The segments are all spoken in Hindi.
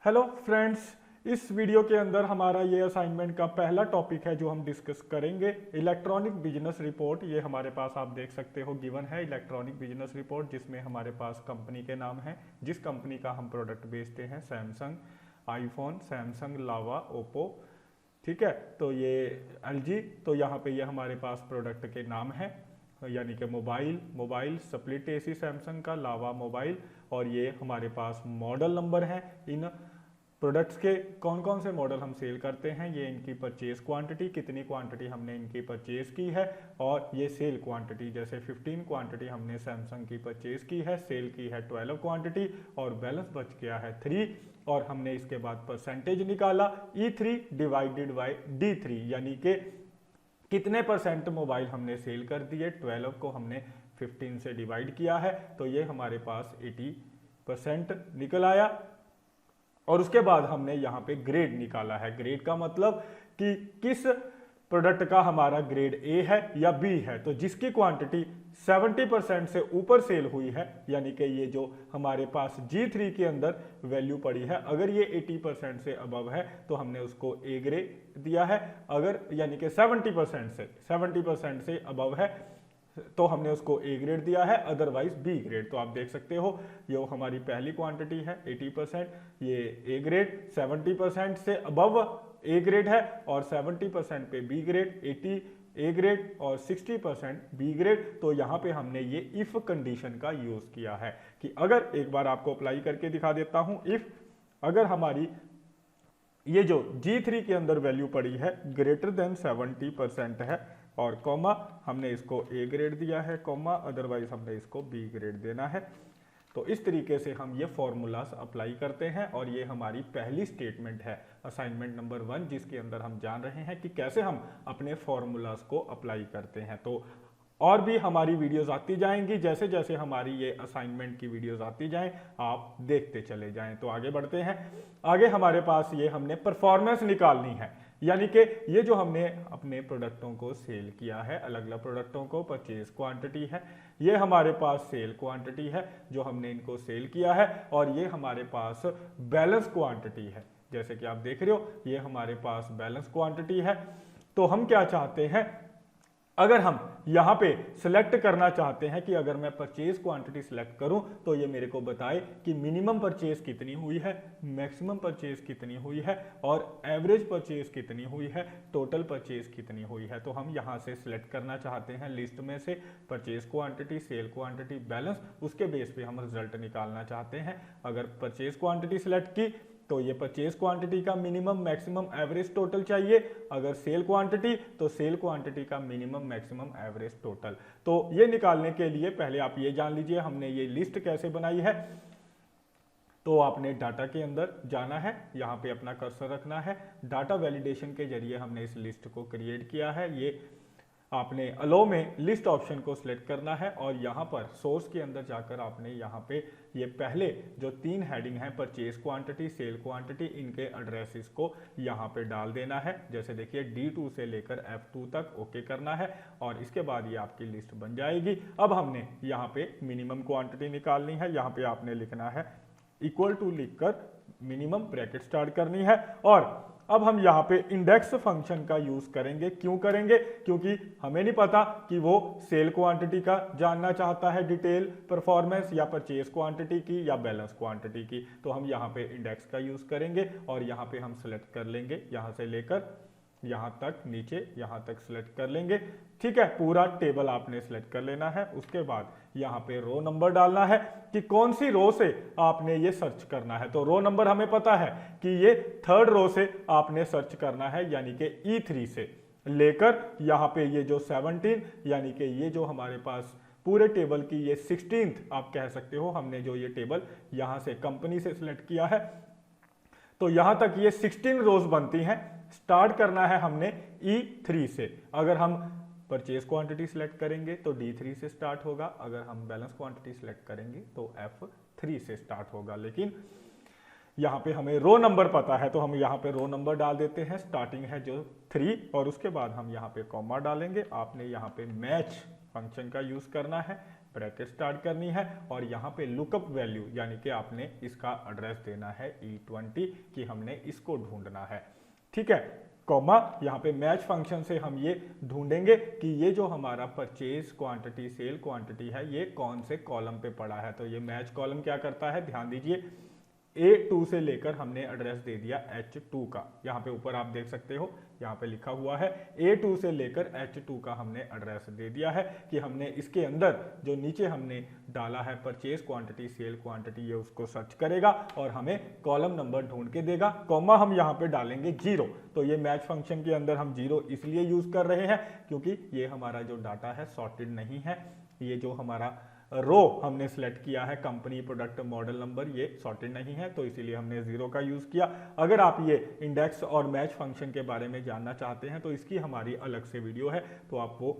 हेलो फ्रेंड्स, इस वीडियो के अंदर हमारा ये असाइनमेंट का पहला टॉपिक है जो हम डिस्कस करेंगे इलेक्ट्रॉनिक बिजनेस रिपोर्ट। ये हमारे पास आप देख सकते हो गिवन है इलेक्ट्रॉनिक बिजनेस रिपोर्ट, जिसमें हमारे पास कंपनी के नाम है, जिस कंपनी का हम प्रोडक्ट बेचते हैं, सैमसंग, आईफोन, सैमसंग, लावा, ओप्पो, ठीक है। तो ये एलजी, तो यहाँ पे ये हमारे पास प्रोडक्ट के नाम है, यानी कि मोबाइल स्प्लिट एसी सैमसंग का, लावा मोबाइल, और ये हमारे पास मॉडल नंबर है। इन प्रोडक्ट्स के कौन कौन से मॉडल हम सेल करते हैं, ये इनकी परचेज क्वांटिटी, कितनी क्वांटिटी हमने इनकी परचेज की है, और ये सेल क्वांटिटी, जैसे 15 क्वांटिटी हमने सैमसंग की परचेज की है, सेल की है 12 क्वांटिटी, और बैलेंस बच गया है 3, और हमने इसके बाद परसेंटेज निकाला E3 डिवाइडेड बाई D3, यानी कि कितने परसेंट मोबाइल हमने सेल कर दिए। 12 को हमने 15 से डिवाइड किया है, तो ये हमारे पास 80% निकल आया। और उसके बाद हमने यहाँ पे ग्रेड निकाला है। ग्रेड का मतलब कि किस प्रोडक्ट का हमारा ग्रेड ए है या बी है। तो जिसकी क्वांटिटी 70% से ऊपर सेल हुई है, यानी कि ये जो हमारे पास G3 के अंदर वैल्यू पड़ी है, अगर ये 80% से अबव है तो हमने उसको ए ग्रेड दिया है। अगर यानी कि 70% से अबव है तो हमने उसको ए ग्रेड दिया है, अदरवाइज बी ग्रेड। तो आप देख सकते हो ये हमारी पहली क्वांटिटी है 80%, ये ए ग्रेड, 70% से अबव ए ग्रेड है, और 70% पे बी ग्रेड, 80 ए ग्रेड और 60% बी ग्रेड। तो यहाँ पे हमने ये इफ कंडीशन का यूज किया है कि अगर, एक बार आपको अप्लाई करके दिखा देता हूं, इफ अगर हमारी ये जो G3 के अंदर वैल्यू पड़ी है ग्रेटर देन 70% है, और कॉमा हमने इसको ए ग्रेड दिया है, कॉमा अदरवाइज हमने इसको बी ग्रेड देना है। तो इस तरीके से हम ये फॉर्मूलाज अप्लाई करते हैं, और ये हमारी पहली स्टेटमेंट है असाइनमेंट नंबर 1, जिसके अंदर हम जान रहे हैं कि कैसे हम अपने फॉर्मूलाज को अप्लाई करते हैं। तो और भी हमारी वीडियोस आती जाएंगी, जैसे जैसे हमारी ये असाइनमेंट की वीडियोस आती जाएं आप देखते चले जाएं। तो आगे बढ़ते हैं। आगे हमारे पास ये हमने परफॉर्मेंस निकालनी है, यानी कि ये जो हमने अपने प्रोडक्टों को सेल किया है, अलग अलग प्रोडक्टों को, परचेज क्वांटिटी है, ये हमारे पास सेल क्वांटिटी है जो हमने इनको सेल किया है, और ये हमारे पास बैलेंस क्वांटिटी है। जैसे कि आप देख रहे हो ये हमारे पास बैलेंस क्वांटिटी है। तो हम क्या चाहते हैं, अगर हम यहाँ पे सिलेक्ट करना चाहते हैं कि अगर मैं परचेज क्वांटिटी सिलेक्ट करूं तो ये मेरे को बताए कि मिनिमम परचेज कितनी हुई है, मैक्सिमम परचेज कितनी हुई है, और एवरेज परचेज कितनी हुई है, टोटल परचेज कितनी हुई है। तो हम यहाँ से सिलेक्ट करना चाहते हैं लिस्ट में से purchase quantity, sale quantity, balance, उसके बेस पे हम रिजल्ट निकालना चाहते हैं। अगर परचेज क्वांटिटी सिलेक्ट की तो ये परचेज क्वांटिटी का मिनिमम, मैक्सिमम, एवरेज, टोटल चाहिए। अगर सेल क्वांटिटी तो सेल क्वांटिटी का मिनिमम, मैक्सिमम, एवरेज, टोटल। तो ये निकालने के लिए पहले आप ये जान लीजिए हमने ये लिस्ट कैसे बनाई है। तो आपने डाटा के अंदर जाना है, यहाँ पे अपना कर्सर रखना है, डाटा वैलिडेशन के जरिए हमने इस लिस्ट को क्रिएट किया है। ये आपने अलो में लिस्ट ऑप्शन को सिलेक्ट करना है, और यहाँ पर सोर्स के अंदर जाकर आपने यहाँ पे ये पहले जो 3 हेडिंग हैं, परचेज क्वांटिटी, सेल क्वांटिटी, इनके एड्रेसेस को यहाँ पे डाल देना है। जैसे देखिए D2 से लेकर F2 तक ओके करना है, और इसके बाद ये आपकी लिस्ट बन जाएगी। अब हमने यहाँ पे मिनिमम क्वांटिटी निकालनी है, यहाँ पे आपने लिखना है इक्वल टू लिखकर मिनिमम ब्रैकेट स्टार्ट करनी है। और अब हम यहाँ पे इंडेक्स फंक्शन का यूज करेंगे। क्यों करेंगे? क्योंकि हमें नहीं पता कि वो सेल क्वांटिटी का जानना चाहता है डिटेल परफॉर्मेंस, या परचेज क्वांटिटी की, या बैलेंस क्वांटिटी की। तो हम यहाँ पे इंडेक्स का यूज करेंगे, और यहाँ पे हम सेलेक्ट कर लेंगे, यहाँ से लेकर यहाँ तक, नीचे यहाँ तक सिलेक्ट कर लेंगे। ठीक है, पूरा टेबल आपने सिलेक्ट कर लेना है। उसके बाद यहाँ पे रो नंबर डालना है कि कौन सी रो से आपने ये सर्च करना है। तो रो नंबर हमें पता है कि ये 3rd रो से आपने सर्च करना है, यानी कि E3 से लेकर यहाँ पे ये जो 17, यानी कि ये जो हमारे पास पूरे टेबल की ये 16th आप कह सकते हो, हमने जो ये टेबल यहाँ से कंपनी से सिलेक्ट किया है, तो यहाँ तक ये 16 रोज बनती हैं। स्टार्ट करना है हमने E3 से। अगर हम परचेज क्वांटिटी सिलेक्ट करेंगे तो D3 से स्टार्ट होगा, अगर हम बैलेंस क्वांटिटी सिलेक्ट करेंगे तो F3 से स्टार्ट होगा। लेकिन यहाँ पे हमें रो नंबर पता है, तो हम यहाँ पे रो नंबर डाल देते हैं। स्टार्टिंग है जो 3, और उसके बाद हम यहाँ पे कॉमा डालेंगे। आपने यहाँ पे मैच फंक्शन का यूज करना है। ब्रैकेट स्टार्ट करनी है और यहाँ पे लुकअप वैल्यू यानी कि आपने इसका एड्रेस देना है E20 कि हमने इसको ढूंढना है, ठीक है। कॉमा यहाँ पे मैच फंक्शन से हम ये ढूंढेंगे कि ये जो हमारा परचेज क्वांटिटी सेल क्वांटिटी है ये कौन से कॉलम पे पड़ा है। तो ये मैच कॉलम क्या करता है, ध्यान दीजिए, A2 से लेकर हमने एड्रेस दे दिया H2 का, यहाँ पे ऊपर आप देख सकते हो यहाँ पे लिखा हुआ है A2 से लेकर H2 का हमने एड्रेस दे दिया है कि हमने इसके अंदर जो नीचे हमने डाला है परचेज क्वांटिटी सेल क्वांटिटी, ये उसको सर्च करेगा और हमें कॉलम नंबर ढूंढ के देगा। कॉमा हम यहाँ पे डालेंगे 0, तो ये मैच फंक्शन के अंदर हम 0 इसलिए यूज कर रहे हैं क्योंकि ये हमारा जो डाटा है सॉर्टेड नहीं है। ये जो हमारा रो हमने सिलेक्ट किया है कंपनी प्रोडक्ट मॉडल नंबर, ये सॉर्टेड नहीं है, तो इसीलिए हमने 0 का यूज किया। अगर आप ये इंडेक्स और मैच फंक्शन के बारे में जानना चाहते हैं तो इसकी हमारी अलग से वीडियो है, तो आप वो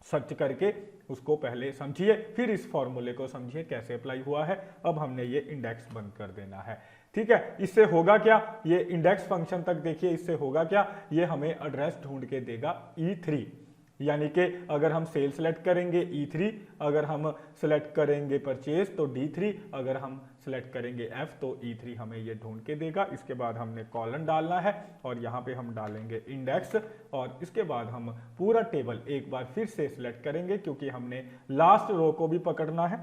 सर्च करके उसको पहले समझिए, फिर इस फॉर्मूले को समझिए कैसे अप्लाई हुआ है। अब हमने ये इंडेक्स बंद कर देना है, ठीक है। इससे होगा क्या, ये इंडेक्स फंक्शन तक देखिए, इससे होगा क्या, ये हमें एड्रेस ढूंढ के देगा E3, यानी कि अगर हम सेल सेलेक्ट करेंगे E3, अगर हम सेलेक्ट करेंगे परचेज तो D3, अगर हम सेलेक्ट करेंगे F तो E3 हमें ये ढूंढ के देगा। इसके बाद हमने कॉलन डालना है और यहाँ पे हम डालेंगे इंडेक्स और इसके बाद हम पूरा टेबल एक बार फिर से सिलेक्ट करेंगे क्योंकि हमने लास्ट रो को भी पकड़ना है।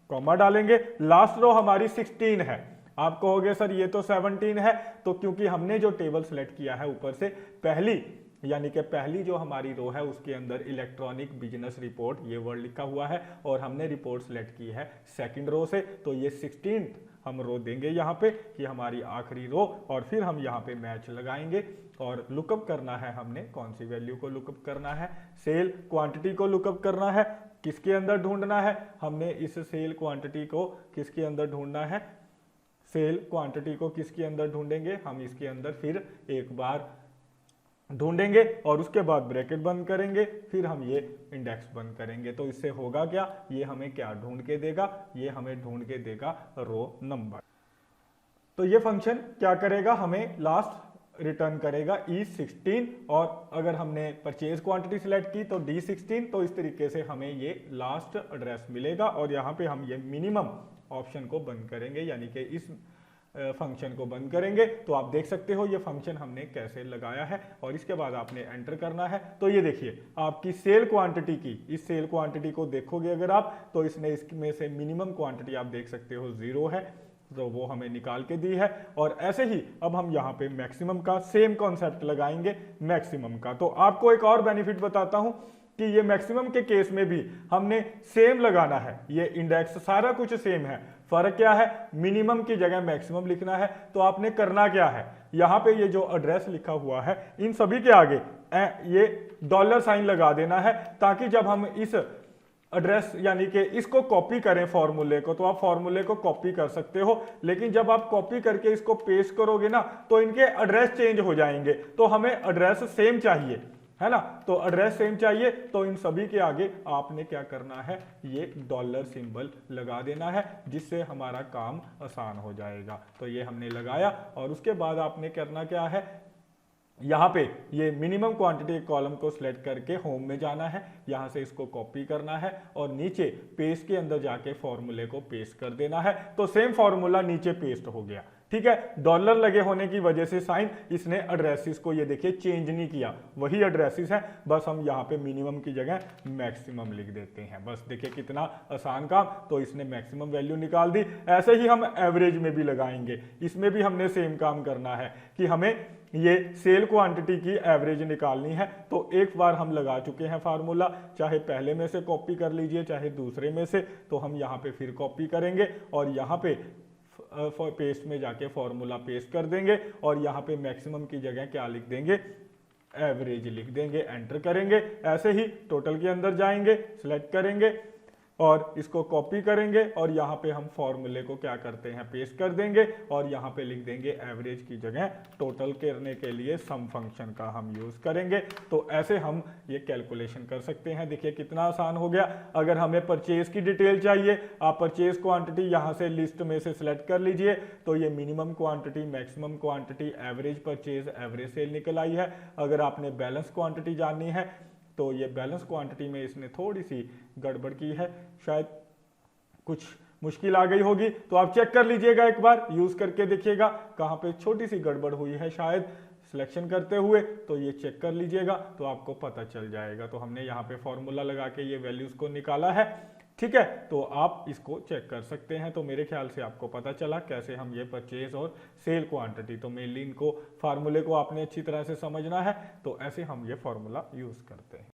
कॉमा डालेंगे, लास्ट रो हमारी 16 है। आप कहोगे सर ये तो 17 है, तो क्योंकि हमने जो टेबल सेलेक्ट किया है ऊपर से पहली यानी कि पहली जो हमारी रो है उसके अंदर इलेक्ट्रॉनिक बिजनेस रिपोर्ट ये वर्ड लिखा हुआ है और हमने रिपोर्ट सेलेक्ट की है सेकंड रो से, तो ये 16 हम रो देंगे यहाँ पे कि हमारी आखिरी रो, और फिर हम यहाँ पे मैच लगाएंगे और लुकअप करना है हमने, कौन सी वैल्यू को लुकअप करना है, सेल क्वांटिटी को लुकअप करना है। किसके अंदर ढूंढना है, हमने इस सेल क्वांटिटी को किसके अंदर ढूंढना है, सेल क्वांटिटी को किसके अंदर ढूंढेंगे, हम इसके अंदर फिर एक बार ढूंढेंगे और उसके बाद ब्रैकेट बंद करेंगे, फिर हम ये इंडेक्स बंद करेंगे। तो इससे होगा क्या, ये हमें क्या ढूंढ के देगा, ये हमें ढूंढ के देगा रो नंबर। तो ये फंक्शन क्या करेगा, हमें लास्ट रिटर्न करेगा E16 और अगर हमने परचेज क्वांटिटी सिलेक्ट की तो D16, तो इस तरीके से हमें ये लास्ट एड्रेस मिलेगा और यहाँ पे हम ये मिनिमम ऑप्शन को बंद करेंगे, यानी कि इस फंक्शन को बंद करेंगे। तो आप देख सकते हो ये फंक्शन हमने कैसे लगाया है और इसके बाद आपने एंटर करना है। तो ये देखिए आपकी सेल क्वांटिटी की, इस सेल क्वांटिटी को देखोगे अगर आप तो इसने इसमें से मिनिमम क्वांटिटी आप देख सकते हो 0 है, तो वो हमें निकाल के दी है। और ऐसे ही अब हम यहाँ पे मैक्सिमम का सेम कॉन्सेप्ट लगाएंगे मैक्सिमम का। तो आपको एक और बेनिफिट बताता हूं कि ये मैक्सिमम के केस में भी हमने सेम लगाना है, ये इंडेक्स सारा कुछ सेम है, फर्क क्या है, मिनिमम की जगह मैक्सिमम लिखना है। तो आपने करना क्या है, यहाँ पे ये जो एड्रेस लिखा हुआ है इन सभी के आगे ये $साइन लगा देना है, ताकि जब हम इस एड्रेस यानी कि इसको कॉपी करें फॉर्मूले को, तो आप फॉर्मूले को कॉपी कर सकते हो, लेकिन जब आप कॉपी करके इसको पेस्ट करोगे ना तो इनके एड्रेस चेंज हो जाएंगे। तो हमें एड्रेस सेम चाहिए, है ना, तो एड्रेस सेम चाहिए, तो इन सभी के आगे आपने क्या करना है, ये $सिंबल लगा देना है, जिससे हमारा काम आसान हो जाएगा। तो ये हमने लगाया और उसके बाद आपने करना क्या है, यहाँ पे ये मिनिमम क्वांटिटी कॉलम को सिलेक्ट करके होम में जाना है, यहाँ से इसको कॉपी करना है और नीचे पेस्ट के अंदर जाके फॉर्मूले को पेस्ट कर देना है। तो सेम फॉर्मूला नीचे पेस्ट हो गया, ठीक है। डॉलर लगे होने की वजह से साइन इसने एड्रेसेस को ये देखिए चेंज नहीं किया, वही एड्रेसेस है, बस हम यहाँ पे मिनिमम की जगह मैक्सिमम लिख देते हैं। बस देखिए कितना आसान काम, तो इसने मैक्सिमम वैल्यू निकाल दी। ऐसे ही हम एवरेज में भी लगाएंगे, इसमें भी हमने सेम काम करना है कि हमें ये सेल क्वांटिटी की एवरेज निकालनी है। तो एक बार हम लगा चुके हैं फार्मूला, चाहे पहले में से कॉपी कर लीजिए चाहे दूसरे में से, तो हम यहाँ पे फिर कॉपी करेंगे और यहाँ पे पेस्ट में जाके फॉर्मूला पेस्ट कर देंगे और यहाँ पे मैक्सिमम की जगह क्या लिख देंगे, एवरेज लिख देंगे, एंटर करेंगे। ऐसे ही टोटल के अंदर जाएंगे, सिलेक्ट करेंगे और इसको कॉपी करेंगे और यहाँ पे हम फॉर्मूले को क्या करते हैं, पेस्ट कर देंगे और यहाँ पे लिख देंगे एवरेज की जगह टोटल करने के लिए सम फंक्शन का हम यूज करेंगे। तो ऐसे हम ये कैलकुलेशन कर सकते हैं। देखिए कितना आसान हो गया। अगर हमें परचेज की डिटेल चाहिए, आप परचेज क्वांटिटी यहाँ से लिस्ट में से सिलेक्ट कर लीजिए, तो ये minimum quantity, maximum quantity, average purchase, average sale निकल आई है। अगर आपने बैलेंस क्वांटिटी जाननी है तो ये बैलेंस क्वांटिटी में इसने थोड़ी सी गड़बड़ की है, शायद कुछ मुश्किल आ गई होगी, तो आप चेक कर लीजिएगा, एक बार यूज करके देखिएगा कहाँ पे छोटी सी गड़बड़ हुई है शायद सिलेक्शन करते हुए, तो ये चेक कर लीजिएगा तो आपको पता चल जाएगा। तो हमने यहाँ पे फॉर्मूला लगा के ये वैल्यूज को निकाला है, ठीक है, तो आप इसको चेक कर सकते हैं। तो मेरे ख्याल से आपको पता चला कैसे हम ये परचेज और सेल क्वांटिटी, तो मेनली इनको फार्मूले को आपने अच्छी तरह से समझना है, तो ऐसे हम ये फॉर्मूला यूज करते हैं।